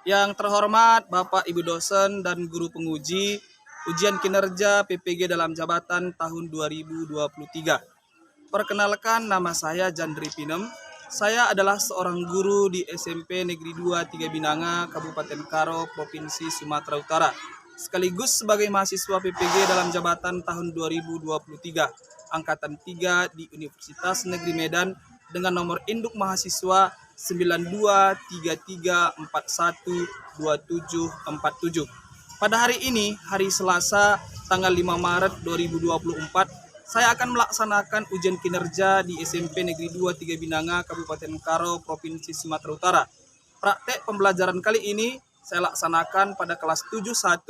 Yang terhormat Bapak Ibu dosen dan guru penguji ujian kinerja PPG dalam jabatan tahun 2023. Perkenalkan, nama saya Jandri Pinem. Saya adalah seorang guru di SMP Negeri 2 3 Binanga, Kabupaten Karo, Provinsi Sumatera Utara. Sekaligus sebagai mahasiswa PPG dalam jabatan tahun 2023, Angkatan 3 di Universitas Negeri Medan dengan nomor induk mahasiswa 9233412747. Pada hari ini, hari Selasa, tanggal 5 Maret 2024, saya akan melaksanakan ujian kinerja di SMP Negeri 2 3 Binanga, Kabupaten Karo, Provinsi Sumatera Utara. Praktek pembelajaran kali ini saya laksanakan pada kelas 7.1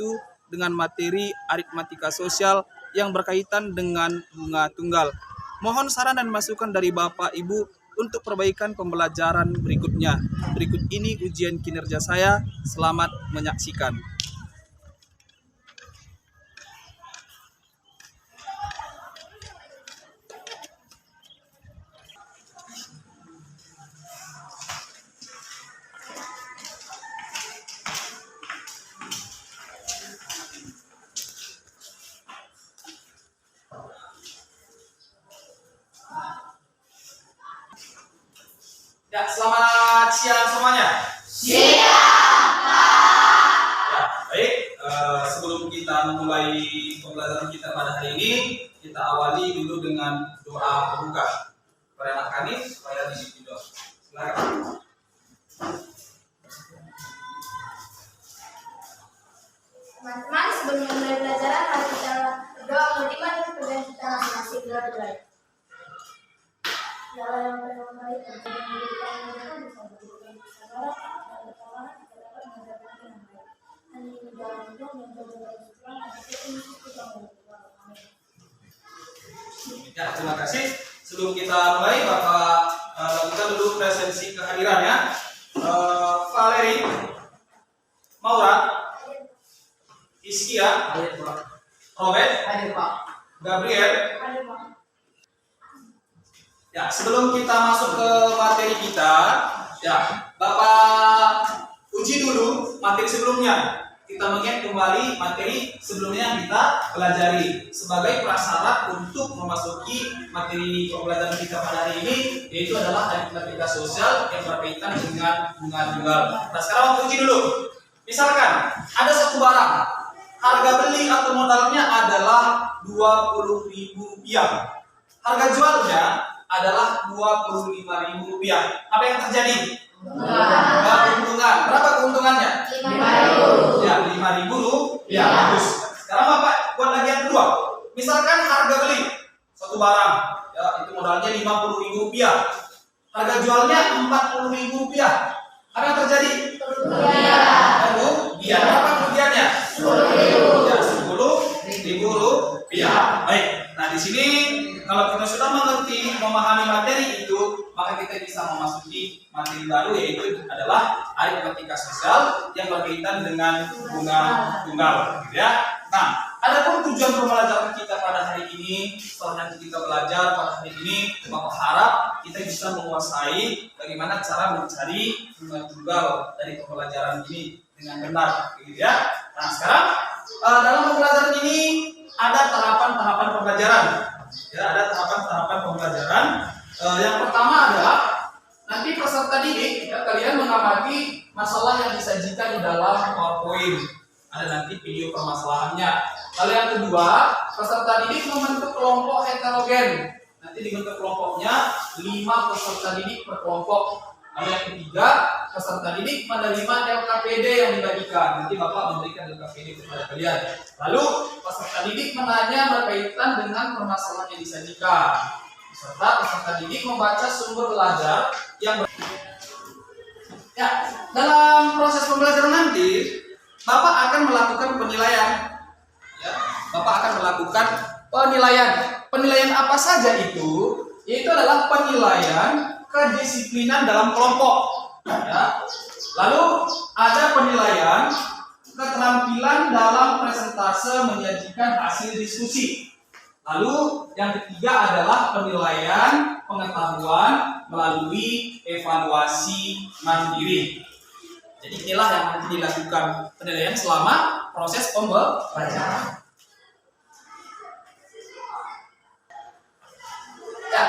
dengan materi aritmatika sosial yang berkaitan dengan bunga tunggal. Mohon saran dan masukan dari Bapak Ibu untuk perbaikan pembelajaran berikutnya. Berikut ini ujian kinerja saya. Selamat menyaksikan. Ya, selamat siang semuanya. Siang, Pak. Ya, baik. Sebelum kita memulai pembelajaran kita pada hari ini, kita awali dulu dengan doa pembuka. Pada anak kami supaya dibimbing doa. Silakan. Teman-teman, sebelum memulai pelajaran, mari kita berdoa menerima pekerjaan kita masing-masing. Doa. Ya Allah yang baik, yang memberikan kita bisa memberikan kesabaran dan ketabahan kita dapat mengajarkan yang baik. Dan ini jalan hidup yang berjalan Islam dan ini kita membuat. Amin. Ya, terima kasih. Sebelum kita mulai, Bapak lakukan dulu presensi kehadirannya. Valeri, Maura, Iskia, Robert, Gabriel. Ya, sebelum kita masuk ke materi kita, ya, Bapak uji dulu materi sebelumnya. Kita mengingat kembali materi sebelumnya yang kita pelajari sebagai prasyarat untuk memasuki materi pembelajaran kita pada hari ini, yaitu adalah aritmatika sosial yang berkaitan dengan bunga tunggal. Nah, sekarang Bapak uji dulu. Misalkan ada satu barang, harga beli atau modalnya adalah Rp20.000. Harga jualnya adalah Rp25.000. Apa yang terjadi? Keuntungan. Berapa keuntungannya? 5.000. Ya, Rp5.000. Ya, bagus. Sekarang Bapak buat lagi yang kedua. Misalkan harga beli suatu barang, ya, itu modalnya Rp50.000. Harga jualnya Rp40.000. Apa yang terjadi? Kerugian. Berapa kerugiannya? Rp10.000. Ya, Rp10.000. Baik. Nah, di sini kalau kita sudah mengerti, memahami materi itu, maka kita bisa memasuki materi baru, yaitu adalah aritmatika sosial yang berkaitan dengan bunga tunggal, gitu ya. Nah, adapun tujuan pembelajaran kita pada hari ini, setelah nanti kita belajar pada hari ini, maka harap kita bisa menguasai bagaimana cara mencari bunga tunggal dari pembelajaran ini dengan benar, gitu ya. Nah, sekarang dalam pembelajaran ini ada tahapan-tahapan pembelajaran. Ya, ada tahapan-tahapan pembelajaran. Yang pertama adalah nanti peserta didik, ya, kalian mengamati masalah yang disajikan di dalam PowerPoint. Ada nanti video permasalahannya. Lalu yang kedua, peserta didik membentuk kelompok heterogen. Nanti dibentuk kelompoknya 5 peserta didik per kelompok. Lalu yang ketiga, peserta didik menerima LKPD yang dibagikan. Nanti Bapak memberikan LKPD kepada kalian. Lalu peserta didik menanya berkaitan dengan permasalahan yang disajikan. Peserta didik membaca sumber belajar yang ya, dalam proses pembelajaran nanti Bapak akan melakukan penilaian. Ya, Bapak akan melakukan penilaian. Penilaian apa saja itu? Yaitu adalah penilaian kedisiplinan dalam kelompok. Ya. Lalu ada penilaian keterampilan dalam presentase menyajikan hasil diskusi. Lalu yang ketiga adalah penilaian pengetahuan melalui evaluasi mandiri. Jadi inilah yang nanti dilakukan penilaian selama proses pembelajaran. Ya,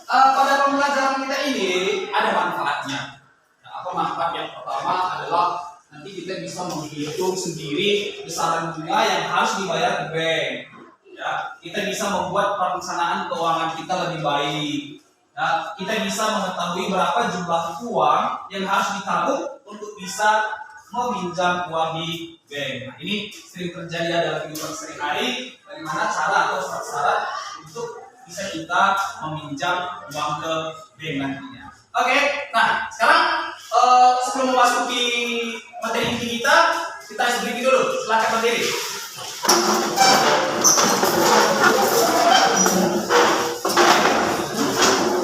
pada pembelajaran kita ini ada manfaatnya. Nah, apa manfaat yang pertama adalah nanti kita bisa menghitung sendiri besaran bunga yang harus dibayar ke bank. Ya, kita bisa membuat perencanaan keuangan kita lebih baik. Ya, kita bisa mengetahui berapa jumlah uang yang harus ditabung untuk bisa meminjam uang di bank. Nah, ini sering terjadi dalam kehidupan sehari-hari. Bagaimana cara atau syarat-syarat untuk bisa kita meminjam uang ke bank nantinya. Oke, nah sekarang sebelum memasuki materi inti kita harus break dulu. Silakan berdiri.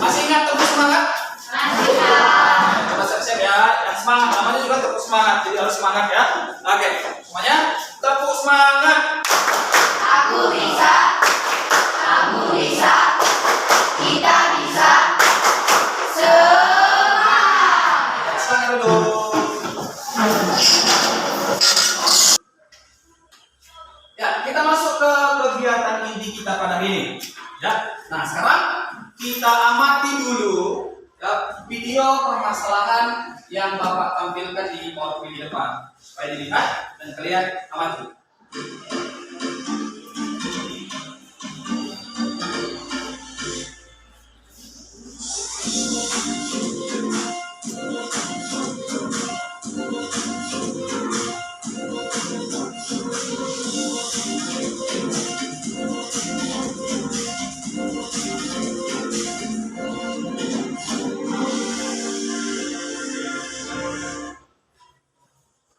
Masih ingat tepuk semangat? Masih ingat. Coba siap-siap ya. Yang semangat, namanya juga tepuk semangat. Jadi harus semangat ya. Oke, semuanya tepuk semangat. Aku bisa, kamu bisa, kita bisa. Semangat. Semangat dulu. Ya, kita masuk ke kegiatan inti kita pada hari ini. Ya, nah sekarang kita amati dulu ya, video permasalahan yang Bapak tampilkan di PowerPoint di depan supaya dilihat dan kalian amati.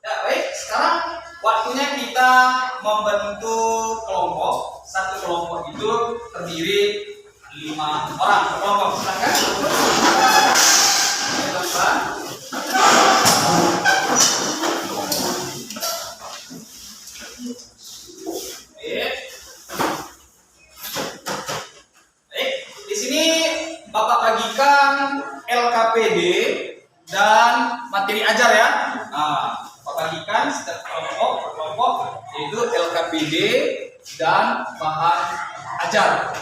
Ya, baik. Sekarang waktunya kita membentuk kelompok. Satu kelompok itu terdiri 5 orang per kelompok. Silakan. Baik. Di sini Bapak bagikan LKPD dan materi ajar ya. Nah, bagikan setiap kelompok per kelompok yaitu LKPD dan bahan ajar.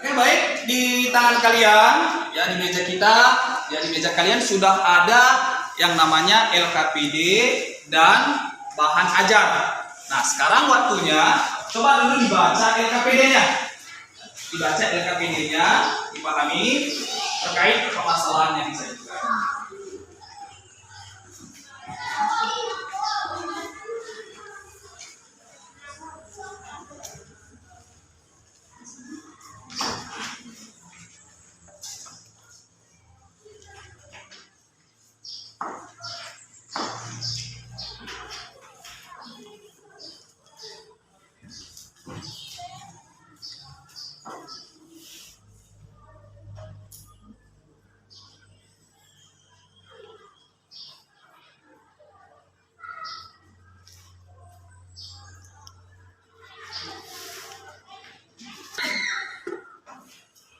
Oke, baik, di tangan kalian ya di meja kita ya di meja kalian sudah ada yang namanya LKPD dan bahan ajar. Nah, sekarang waktunya coba dulu dibaca LKPD-nya. Dibaca LKPD-nya, dipahami terkait permasalahan yang disajikan.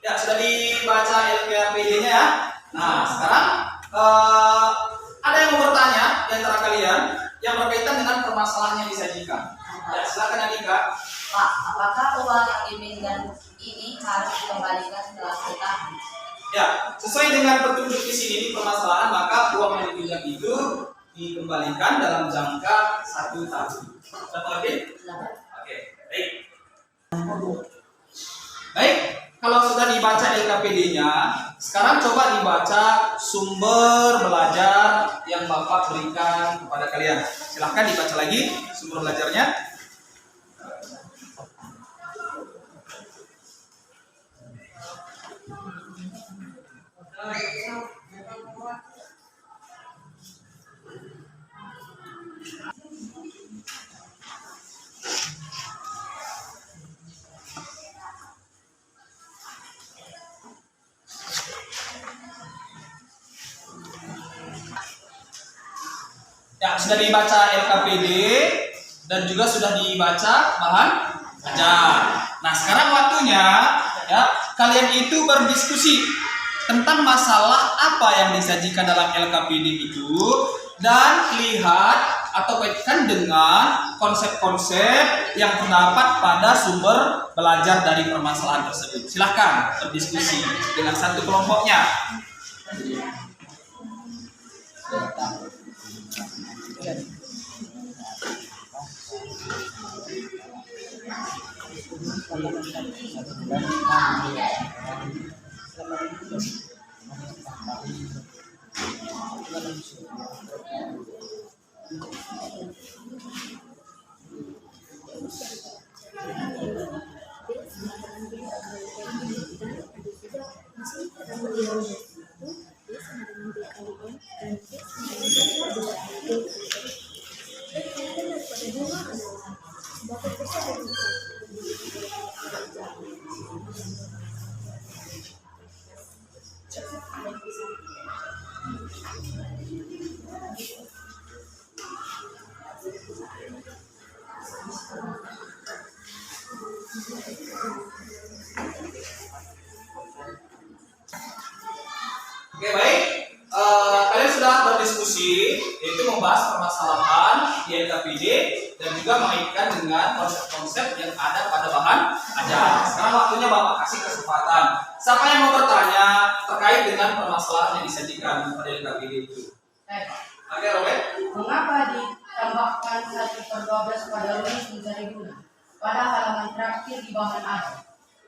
Ya, sudah dibaca LKPD-nya ya. Nah, sekarang ada yang mau bertanya di antara kalian yang berkaitan dengan permasalahan yang disajikan. Ya, silakan Andika. Pak, apakah uang yang dipinjam ini harus dikembalikan setelah setahun? Ya, sesuai dengan petunjuk di sini di permasalahan, maka uang yang dipinjam itu dikembalikan dalam jangka 1 tahun. Sudah mengerti? Oke, baik. Baik, kalau sudah dibaca LKPD-nya, sekarang coba dibaca sumber belajar yang Bapak berikan kepada kalian. Silahkan dibaca lagi sumber belajarnya. Ya, sudah dibaca LKPD dan juga sudah dibaca bahan ajar. Nah, sekarang waktunya ya kalian itu berdiskusi tentang masalah apa yang disajikan dalam LKPD itu dan lihat atau kaitkan dengan konsep-konsep yang terdapat pada sumber belajar dari permasalahan tersebut. Silahkan berdiskusi dengan satu kelompoknya. Oke, baik. Kalian sudah berdiskusi, yaitu membahas permasalahan di LKPD dan juga mengaitkan dengan konsep-konsep yang ada pada bahan ajar. Sekarang waktunya Bapak kasih kesempatan. Siapa yang mau bertanya terkait dengan permasalahan yang disajikan pada LKPD itu? Oke, Robert. Mengapa ditambahkan 1/12 pada rumus mencari guna pada halaman terakhir di bahan ajar?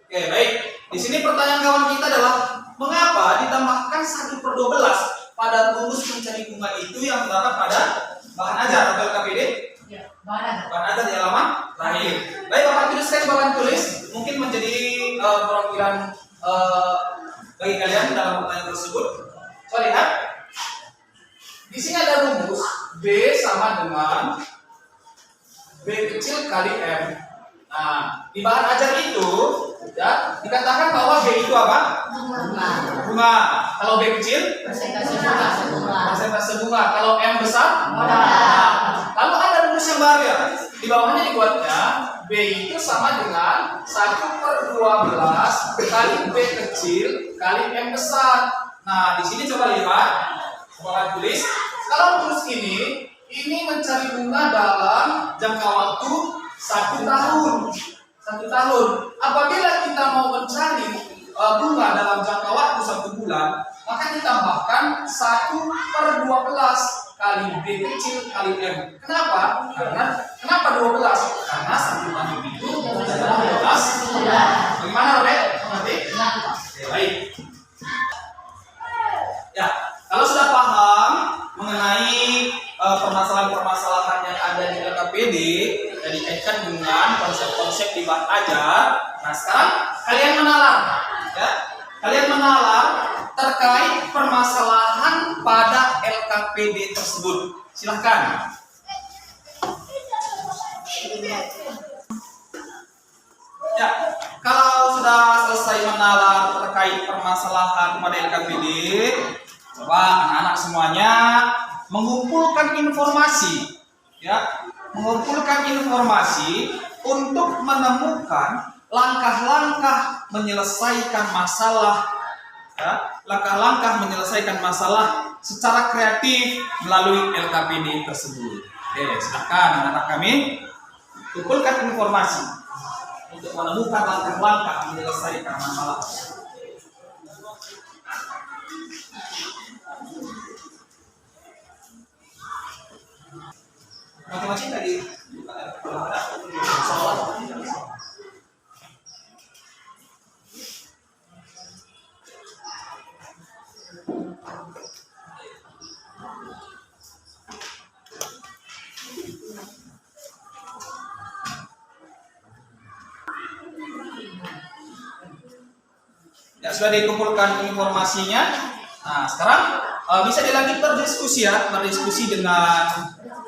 Oke, baik. Di sini pertanyaan kawan kita adalah mengapa ditambahkan 1/12 pada rumus mencari bunga itu yang terdapat pada bahan ajar atau LKPD? Ya, bahan ajar. Bahan ajar di halaman terakhir. Baik, Bapak tuliskan, Bapak tulis. Mungkin menjadi perwakilan bagi kalian dalam pertanyaan tersebut. So, lihat. Di sini ada rumus B sama dengan B kecil kali M. Nah, di bahan ajar itu ya dikatakan bahwa B itu apa? Bunga. Kalau B kecil Persentase bunga. persentase bunga. Kalau M besar Modal. Lalu ada rumus yang baru ya. Di bawahnya dibuatnya B itu sama dengan 1/12 kali B kecil kali M besar. Nah, di sini coba lihat. Coba tulis. Kalau rumus ini mencari bunga dalam jangka waktu 1 tahun. 1 tahun. Apabila kita mau mencari bunga dalam jangka waktu 1 bulan, maka ditambahkan 1/12 kali B kecil kali M. Kenapa? Kenapa 12? Karena 1 tahun itu adalah 12 bulan. Bagaimana, Robert? Mengerti? Oke, baik. Ya, kalau sudah paham mengenai permasalahan-permasalahan yang ada di LKPD dan dikaitkan dengan konsep-konsep di bahan ajar. Nah, sekarang kalian menalar, ya. Kalian menalar terkait permasalahan pada LKPD tersebut. Silahkan. Ya, kalau sudah selesai menalar terkait permasalahan pada LKPD, coba anak-anak semuanya mengumpulkan informasi, ya, mengumpulkan informasi untuk menemukan langkah-langkah menyelesaikan masalah, ya, langkah-langkah menyelesaikan masalah secara kreatif melalui LKPD tersebut. Oke, silakan anak-anak kami kumpulkan informasi untuk menemukan langkah-langkah menyelesaikan masalah. Masing-masing tadi kalau ada soal. Ya, sudah dikumpulkan informasinya. Nah, sekarang bisa dilanjut berdiskusi ya, berdiskusi dengan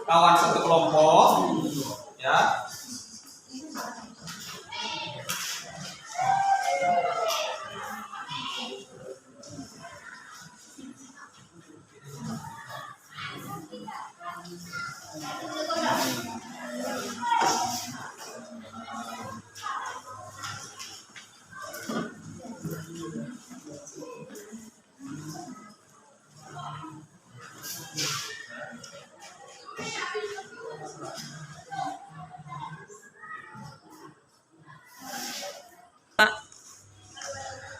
kawan satu kelompok, ya.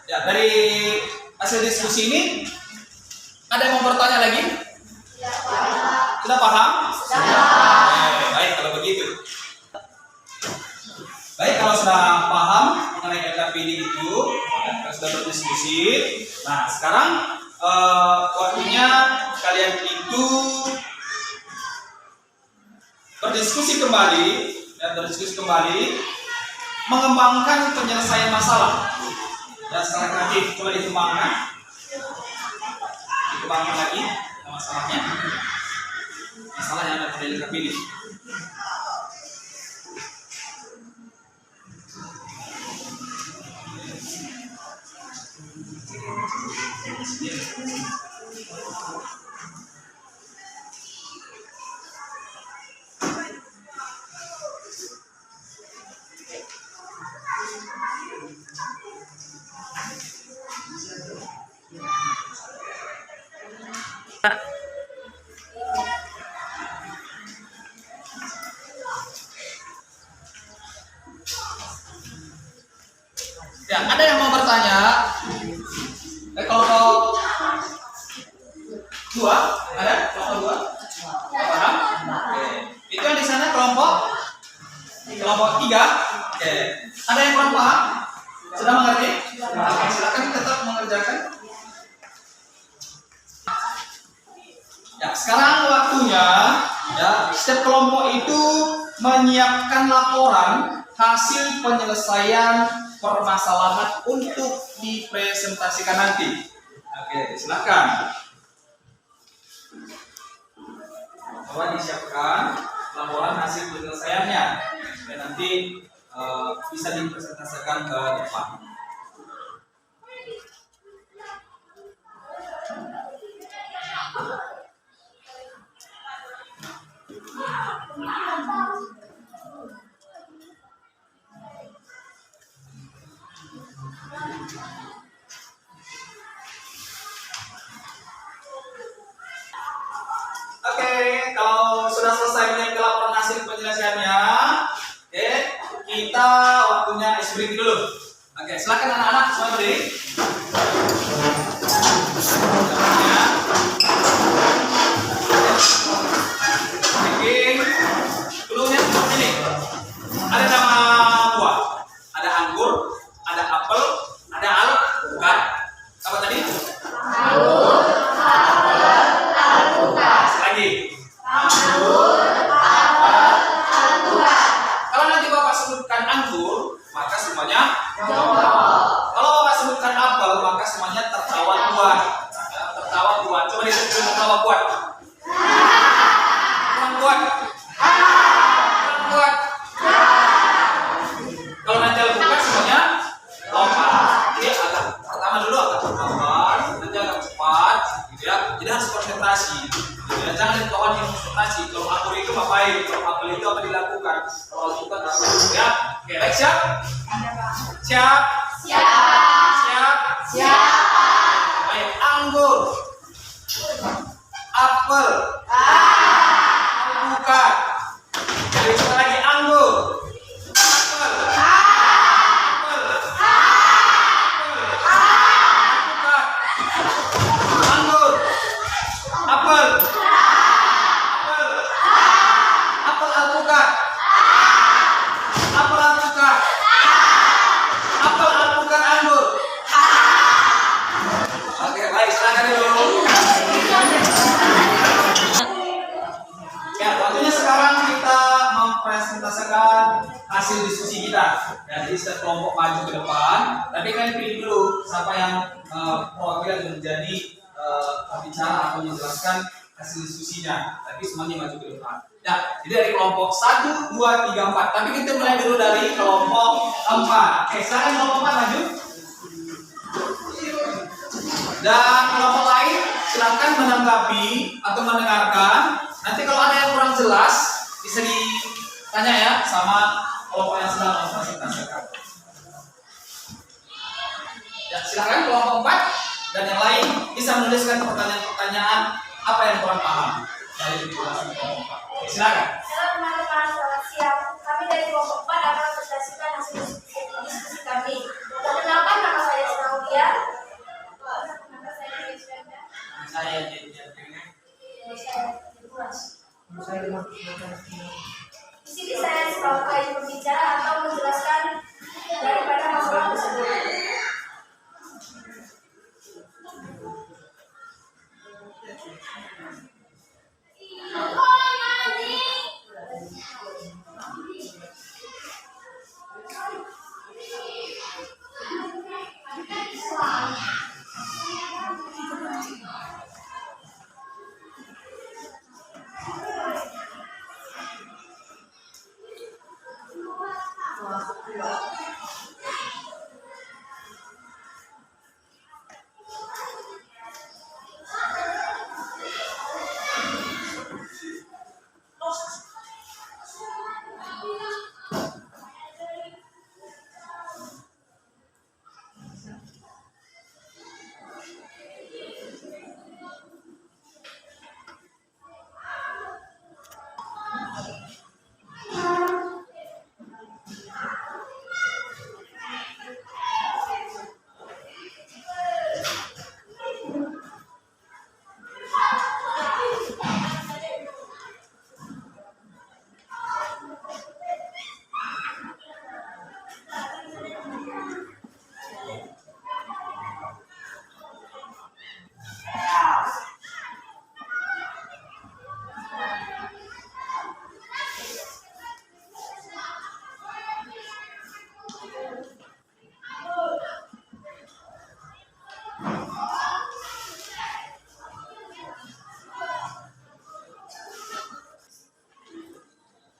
Ya, dari hasil diskusi ini ada yang mau bertanya lagi? Sudah paham? Baik kalau begitu. Baik kalau sudah paham mengenai kata pilih itu, kita sudah berdiskusi. Nah, sekarang waktunya kalian itu berdiskusi kembali, mengembangkan penyelesaian masalah. Ya, sekarang lagi coba dikembangkan lagi masalahnya. Masalah yang ada pada kita pilih. Ya, ada yang mau bertanya? Kelompok dua, ada? Kelompok dua? Paham? Oke. Itu yang di sana kelompok tiga. Oke. Ada yang kurang paham? Sudah mengerti? Oke, silakan tetap mengerjakan. Ya, sekarang waktunya ya setiap kelompok itu menyiapkan laporan hasil penyelesaian permasalahan untuk dipresentasikan nanti. Oke, silakan. Coba disiapkan laporan hasil penyelesaiannya supaya nanti bisa dipresentasikan ke depan. Oke, kalau sudah selesai menyiapkan laporan hasil penyelesaiannya, oke, kita waktunya ice break dulu. Oke, silakan anak-anak semua berdiri. Bikin dulunya seperti ini. Ada nama buah, ada anggur, ada apel, ada alpukat. Apa tadi? Anggur, apel, alpukat. Lagi. Anggur, apel, alpukat. Kalau nanti Bapak sebutkan anggur, maka semuanya jawab. Kalau Bapak sebutkan apel, maka semuanya tertawa kuat. Tertawa kuat. Coba disebutkan tertawa kuat. Kurang kuat. Kurang kuat. Kalau nanti alpukat semuanya lompat. Jadi agak pertama dulu agak lambat, nanti agak cepat, gitu ya. Jadi harus konsentrasi. Gitu ya. Jangan kawan yang konsentrasi. Kalau anggur itu ngapain? Kalau apel itu apa dilakukan? Kalau alpukat apa? Ya. Oke, baik, siap? Siap. Siap. Baik, anggur, apel, alpukat. Jadi sekali lagi anggur, apel, alpukat, anggur, apel, alpukat, anggur. Oke, baik, silakan dulu. Ya, waktunya sekarang kita mempresentasikan hasil diskusi kita. Ya, jadi setiap kelompok maju ke depan, tapi kalian pilih dulu siapa yang perwakilan menjadi berbicara atau menjelaskan hasil diskusinya, tapi semuanya maju ke depan. Ya, jadi dari kelompok 1, 2, 3, 4. Tapi kita mulai dulu dari kelompok 4. Oke, silakan kelompok 4 maju. Dan kelompok lain silakan menanggapi atau mendengarkan. Nanti kalau ada yang kurang jelas bisa ditanya ya sama kelompok yang sedang mempresentasikan. Ya, silakan kelompok 4 dan yang lain bisa menuliskan pertanyaan-pertanyaan apa yang kurang paham dari penjelasan kelompok 4. Oke, silakan. Halo teman-teman, selamat siang. Kami dari kelompok 4 akan mempresentasikan hasil diskusi kami. Perkenalkan, nama saya Snaudia. Nama saya Yusrenda. Saya jadi Di sini saya sebagai pembicara atau menjelaskan daripada masalah tersebut.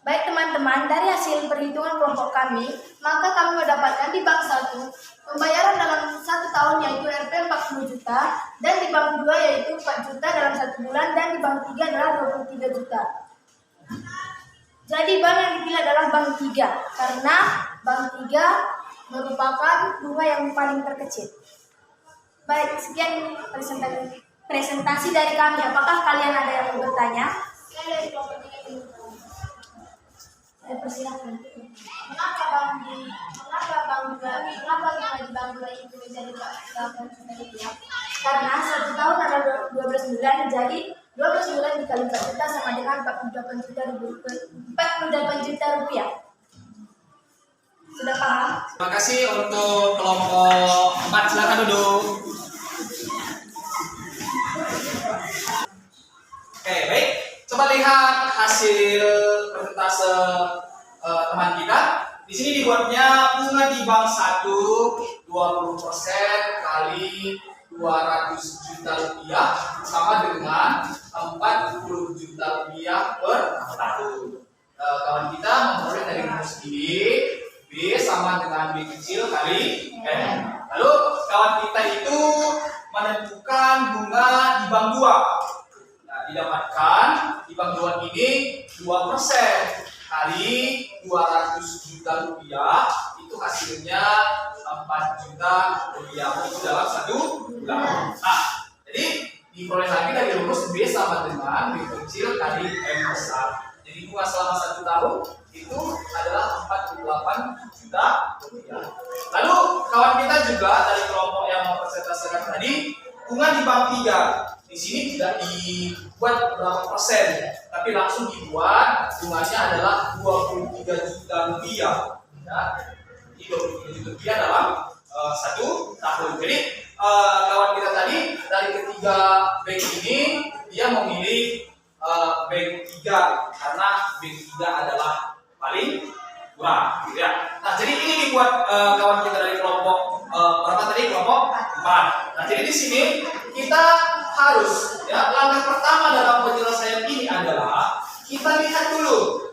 Baik teman-teman, dari hasil perhitungan kelompok kami, maka kami mendapatkan di bank 1 pembayaran dalam 1 tahun yaitu Rp 40 juta, dan di bank 2 yaitu 4 juta dalam 1 bulan, dan di bank 3 adalah 23 juta. Jadi bank yang dipilih adalah bank 3 karena bank 3 merupakan bunga yang paling terkecil. Baik, sekian presentasi dari kami. Apakah kalian ada yang mau bertanya? Saya dari kelompok 3 persilakan. Mengapa bunga di bank 2 itu menjadi 8 juta rupiah? Karena 1 tahun ada 12 bulan, jadi 12 bulan dikali 4 juta sama dengan 48 juta rupiah. Sudah paham? Terima kasih untuk kelompok 4. Silakan duduk. Oke, baik. Coba lihat hasil persentase teman kita. Di sini dibuatnya bunga di bank 1 20% kali 200 juta rupiah sama dengan 40 juta rupiah per tahun. Kawan kita memperoleh dari rumus ini, B sama dengan B kecil kali M. Lalu kawan kita itu menentukan bunga di bank 2. Nah, didapatkan di bank 2 ini 2% kali 200 juta rupiah, itu hasilnya 4 juta rupiah. Itu dalam 1 bulan. Nah, jadi diperoleh lagi dari rumus B sama dengan B kecil kali M besar. Jadi bunga selama 1 tahun itu adalah 48 juta rupiah. Lalu kawan kita juga dari kelompok yang mempresentasikan tadi, bunga di bank 3. Di sini tidak dibuat berapa persen, tapi langsung dibuat bunganya adalah 23 juta rupiah. Ya, jadi 23 juta rupiah dalam 1 tahun. Jadi kawan kita tadi dari ketiga bank ini dia memilih bank 3 karena bank 3 adalah paling murah, gitu ya. Nah, jadi ini dibuat kawan kita dari kelompok berapa tadi? Kelompok 4. Nah, jadi di sini kita harus ya, langkah pertama dalam penyelesaian ini adalah kita lihat dulu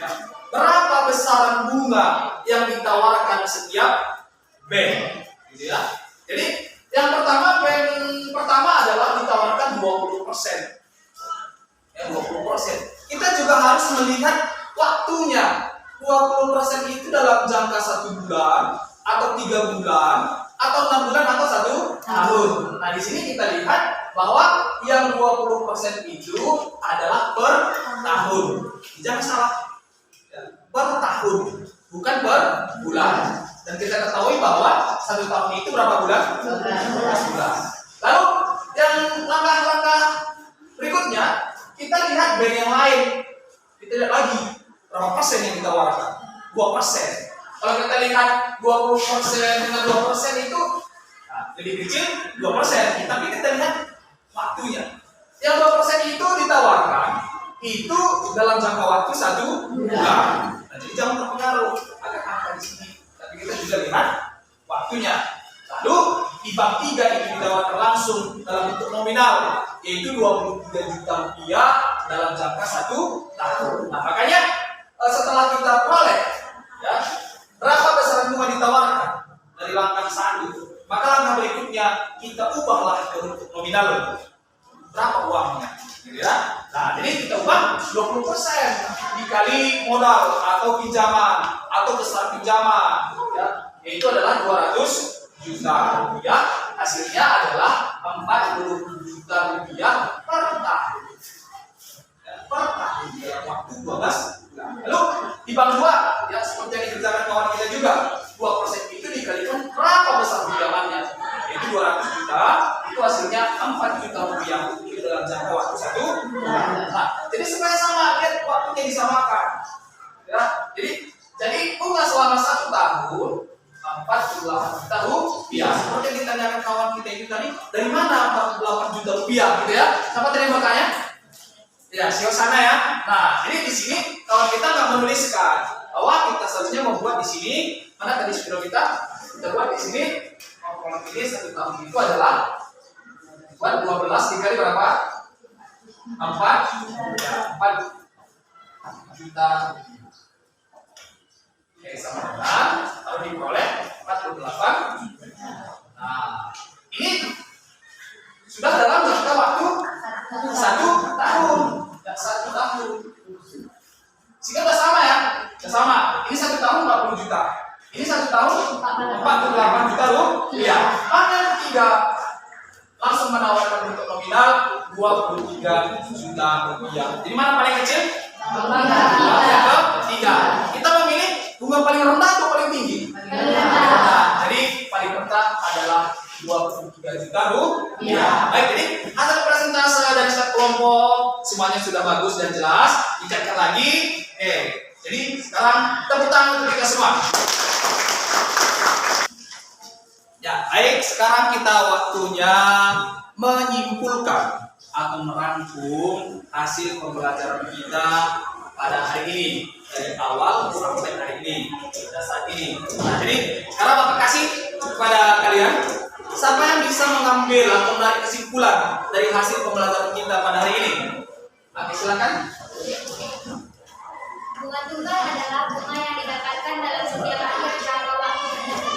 ya, berapa besaran bunga yang ditawarkan setiap bank, gitu ya. Jadi yang pertama, bank pertama adalah ditawarkan 20%. Ya, 20%. Kita juga harus melihat waktunya. 20% itu dalam jangka 1 bulan atau 3 bulan atau 6 bulan atau 1 tahun. Nah, di sini kita lihat bahwa yang 20% itu adalah per tahun. Jangan salah. Ya, per tahun, bukan per bulan. Dan kita ketahui bahwa 1 tahun itu berapa bulan? 12 bulan. Lalu yang langkah-langkah berikutnya, kita lihat bank yang lain. Kita lihat lagi berapa persen yang ditawarkan? 2%. Kalau kita lihat 20% dengan 2% itu lebih kecil 2%. Tapi kita lihat waktunya. Yang 2% itu ditawarkan itu dalam jangka waktu 1 bulan. Nah, jadi jangan terpengaruh akan angka di sini. Tapi kita juga lihat waktunya. Lalu di bank 3 itu ditawarkan langsung dalam bentuk nominal, yaitu 23 juta rupiah dalam jangka 1 tahun. Nah, makanya setelah kita peroleh ya, berapa besaran bunga ditawarkan dari langkah 1, maka langkah berikutnya kita ubahlah ke bentuk nominal. Berapa uangnya? Gitu ya. Nah, jadi kita ubah 20% dikali modal atau pinjaman atau besar pinjaman ya, yaitu adalah 200 juta rupiah, hasilnya adalah 40 juta rupiah per tahun. Ya, per tahun dalam waktu 12 bulan. Lalu di bank 2 ya, seperti yang dikerjakan kawan kita juga, 2% itu dikalikan berapa besar pinjamannya, yaitu 200 juta, itu hasilnya 4 juta rupiah itu dalam jangka waktu 1 bulan. Nah, jadi supaya sama, lihat waktunya disamakan. Ya, jadi bunga selama 1 tahun 48 juta rupiah. Seperti yang ditanyakan kawan kita itu tadi, dari mana 48 juta rupiah gitu ya? Siapa tadi yang bertanya? Ya, sana ya. Nah, jadi di sini kawan kita nggak menuliskan bahwa kita seharusnya membuat di sini, mana tadi spidol kita buat di sini. Kalau ini 1 tahun itu adalah buat 12 dikali berapa? 4 juta. Oke, sama dengan kalau diperoleh 48. Nah, ini sudah dalam jangka waktu 1 tahun. Ya, 1 tahun. Sehingga sudah sama ya? Sudah sama. Ini 1 tahun 40 juta. Ini 1 tahun 48 juta rupiah. Bank yang ketiga langsung menawarkan bentuk nominal 23 juta rupiah. Jadi mana paling kecil? Yang ketiga. Kita memilih bunga paling rendah atau paling tinggi? Nah, jadi paling rendah adalah 23 juta rupiah. Baik, jadi hasil persentase dari setiap kelompok semuanya sudah bagus dan jelas. Dicekkan lagi. Jadi sekarang tepuk tangan untuk kita semua. Ya, baik. Sekarang kita waktunya menyimpulkan atau merangkum hasil pembelajaran kita pada hari ini, dari awal sampai hari ini, pada saat ini. Nah, jadi sekarang Bapak kasih kepada kalian, siapa yang bisa mengambil atau menarik kesimpulan dari hasil pembelajaran kita pada hari ini? Oke, silakan. Bunga tunggal adalah bunga yang didapatkan dalam setiap akhir jangka waktu tertentu.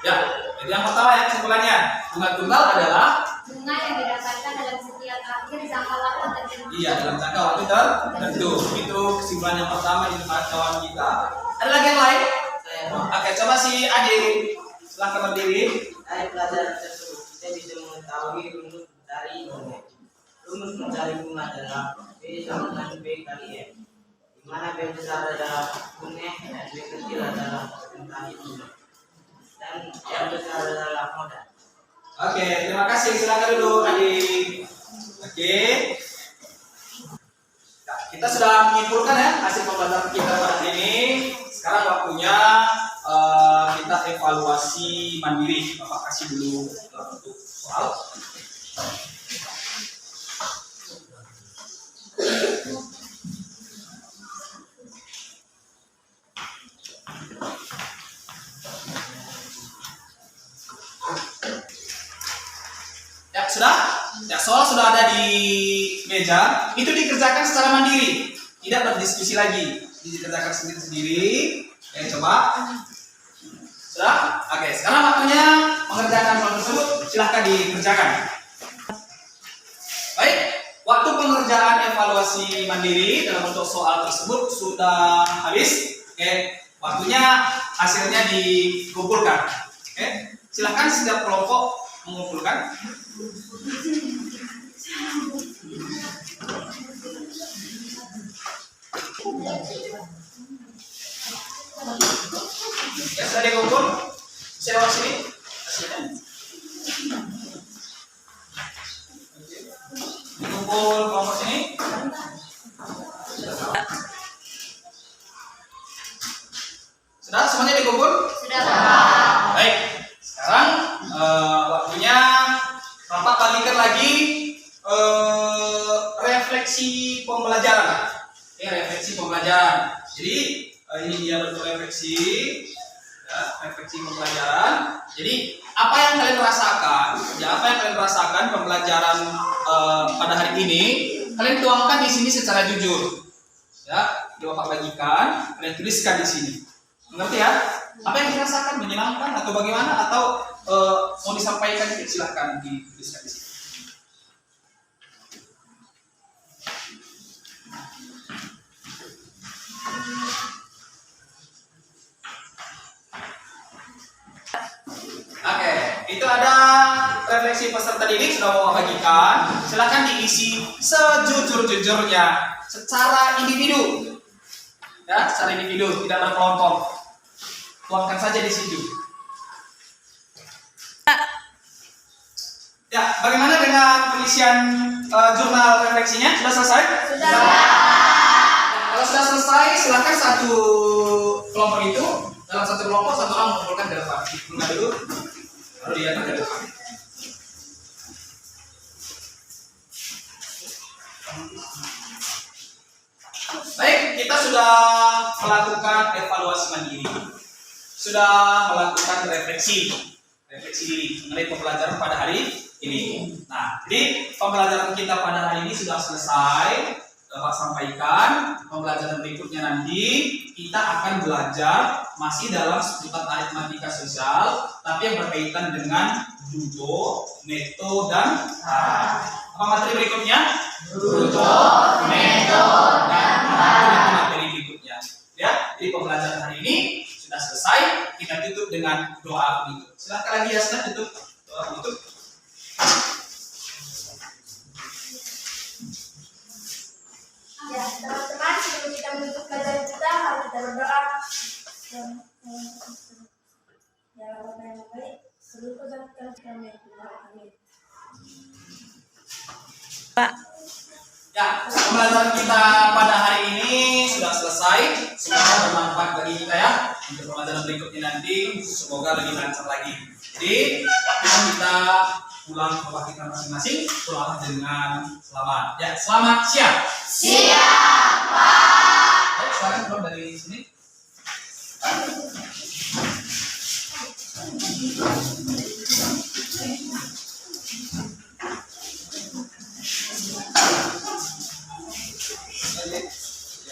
Ya, jadi yang pertama ya kesimpulannya, bunga tunggal adalah Bunga yang didapatkan dalam setiap akhir jangka waktu tertentu. iya dalam jangka waktu tertentu. Itu kesimpulan yang pertama di tempat kawan kita. Ada lagi yang lain? Oke, coba si Adi, silahkan berdiri. Dari pelajaran tersebut kita bisa mengetahui rumus mencari bunga adalah B sama dengan B kali M, di mana B besar adalah bunga dan B kecil adalah persentase bunga, dan yang besar adalah modal. Oke, terima kasih. Silakan dulu Adi. Oke. Nah, kita sudah menyimpulkan ya hasil pembelajaran kita pada hari ini. Sekarang waktunya kita evaluasi mandiri. Bapak kasih dulu untuk soal. Ya sudah? Ya soal sudah ada di meja, itu dikerjakan secara mandiri, tidak berdiskusi lagi, dikerjakan sendiri-sendiri. Oke, coba. Sudah? Oke, sekarang waktunya mengerjakan soal tersebut, silahkan dikerjakan. Baik, waktu pengerjaan evaluasi mandiri dalam bentuk soal tersebut sudah habis. Oke, waktunya hasilnya dikumpulkan. Oke, silahkan setiap kelompok mengumpulkan. Ya, sudah dikumpul. Saya lewat sini. Hasilnya. Dikumpul kelompok sini. Sudah semuanya dikumpul? Sudah. Baik. Sekarang waktunya Bapak bagikan lagi refleksi pembelajaran. Oke, refleksi pembelajaran. Jadi ini dia bentuk refleksi, ya, refleksi pembelajaran. Jadi apa yang kalian rasakan, ya apa yang kalian rasakan pembelajaran pada hari ini, kalian tuangkan di sini secara jujur. Ya, Bapak bagikan, kalian tuliskan di sini. Mengerti ya? Apa yang dirasakan, menyenangkan atau bagaimana, atau mau disampaikan, silahkan dituliskan di sini. Oke, itu ada refleksi peserta didik sudah mau bagikan. Silahkan diisi sejujur-jujurnya, secara individu. Ya, secara individu, tidak berkelompok. Tuangkan saja di situ. Ya, bagaimana dengan pengisian jurnal refleksinya? Sudah selesai? Sudah. Nah, kalau sudah selesai, silakan satu kelompok itu, dalam satu kelompok satu orang mengumpulkan ke depan. Dikumpulkan dulu, baru dia ke depan. Baik, kita sudah melakukan evaluasi mandiri, sudah melakukan refleksi diri mengenai pembelajaran pada hari ini. Nah, jadi pembelajaran kita pada hari ini sudah selesai. Bapak sampaikan pembelajaran berikutnya nanti kita akan belajar masih dalam seputar aritmatika sosial, tapi yang berkaitan dengan bruto, neto, dan hara. Apa materi berikutnya? Bruto, neto, dan hara. Materi berikutnya. Ya, jadi pembelajaran hari ini sudah selesai. Kita tutup dengan doa penutup. Silakan lagi Yasna tutup doa penutup. Ya, teman-teman, sebelum kita menutup pelajaran kita, mari kita berdoa. Ya, Bapa yang baik, seluruh kebaikan kami yang Tuhan. Amin. Ya, pembelajaran kita pada hari ini sudah selesai. Semoga bermanfaat bagi kita ya. Untuk pembelajaran berikutnya nanti semoga lebih lancar lagi. Jadi, waktunya kita pulang ke rumah kita masing-masing, pulang dengan selamat. Ya, selamat siang. Siap.